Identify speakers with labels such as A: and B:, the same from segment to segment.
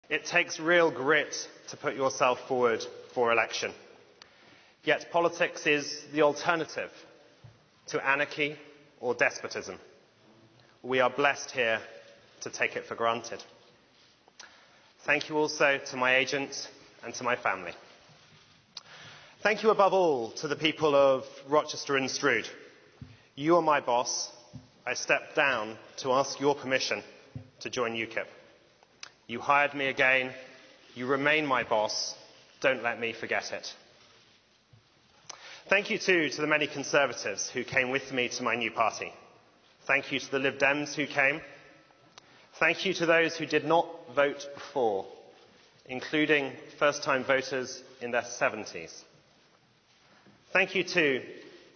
A: It takes real grit to put yourself forward for election. Yet politics is the alternative to anarchy or despotism. We are blessed here to take it for granted. Thank you also to my agent and to my family. Thank you above all to the people of Rochester and Strood. You are my boss. I stepped down to ask your permission to join UKIP. You hired me again. You remain my boss. Don't let me forget it. Thank you too to the many Conservatives who came with me to my new party. Thank you to the Lib Dems who came. Thank you to those who did not vote before, including first-time voters in their 70s. Thank you too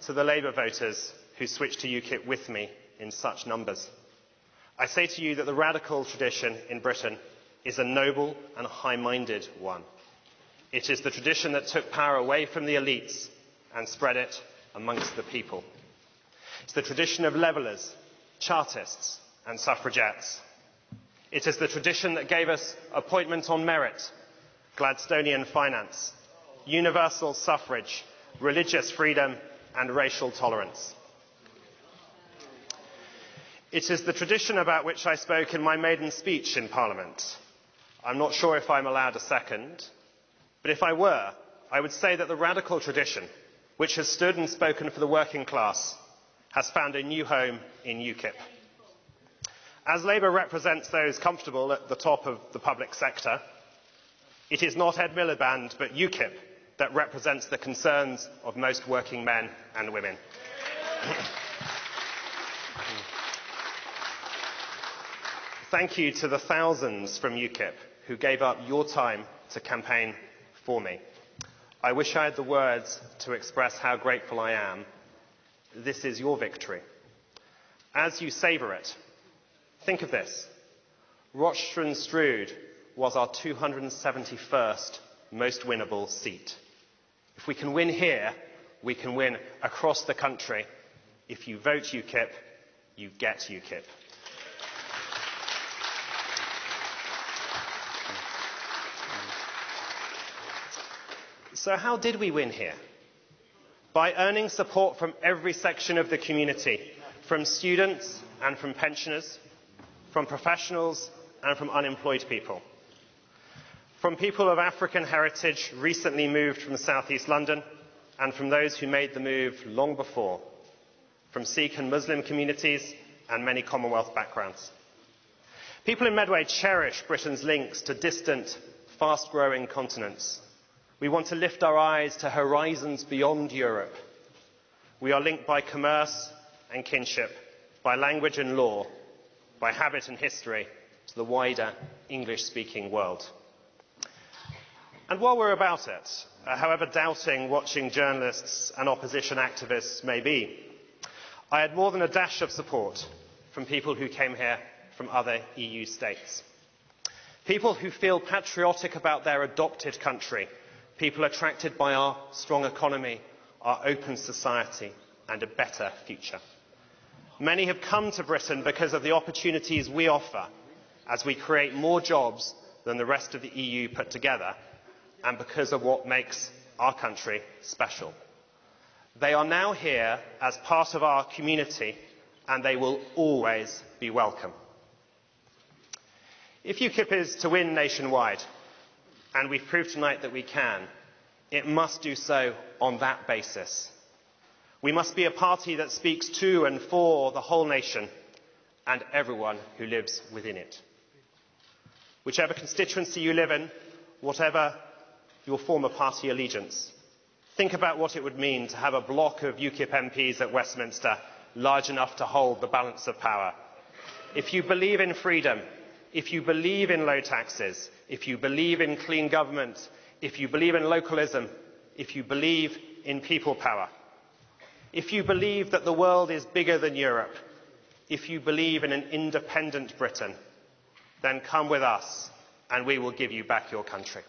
A: to the Labour voters who switched to UKIP with me in such numbers. I say to you that the radical tradition in Britain is a noble and high-minded one. It is the tradition that took power away from the elites and spread it amongst the people. It's the tradition of levellers, Chartists and suffragettes. It is the tradition that gave us appointment on merit, Gladstonian finance, universal suffrage, religious freedom and racial tolerance. It is the tradition about which I spoke in my maiden speech in Parliament. I'm not sure if I'm allowed a second, but if I were, I would say that the radical tradition, which has stood and spoken for the working class, has found a new home in UKIP. As Labour represents those comfortable at the top of the public sector, it is not Ed Miliband but UKIP that represents the concerns of most working men and women. Thank you to the thousands from UKIP who gave up your time to campaign for me. I wish I had the words to express how grateful I am. This is your victory. As you savour it, think of this. Rochester and Strood was our 271st most winnable seat. If we can win here, we can win across the country. If you vote UKIP, you get UKIP. So how did we win here? By earning support from every section of the community, from students and from pensioners, from professionals and from unemployed people, from people of African heritage recently moved from South East London and from those who made the move long before, from Sikh and Muslim communities and many Commonwealth backgrounds. People in Medway cherish Britain's links to distant, fast-growing continents. We want to lift our eyes to horizons beyond Europe. We are linked by commerce and kinship, by language and law, by habit and history to the wider English-speaking world. And while we're about it, however doubting watching journalists and opposition activists may be, I had more than a dash of support from people who came here from other EU states. People who feel patriotic about their adopted country, people attracted by our strong economy, our open society and a better future. Many have come to Britain because of the opportunities we offer as we create more jobs than the rest of the EU put together and because of what makes our country special. They are now here as part of our community and they will always be welcome. If UKIP is to win nationwide, and we've proved tonight that we can, it must do so on that basis. We must be a party that speaks to and for the whole nation and everyone who lives within it. Whichever constituency you live in, whatever your former party allegiance, think about what it would mean to have a block of UKIP MPs at Westminster large enough to hold the balance of power. If you believe in freedom, if you believe in low taxes, if you believe in clean government, if you believe in localism, if you believe in people power, if you believe that the world is bigger than Europe, if you believe in an independent Britain, then come with us and we will give you back your country.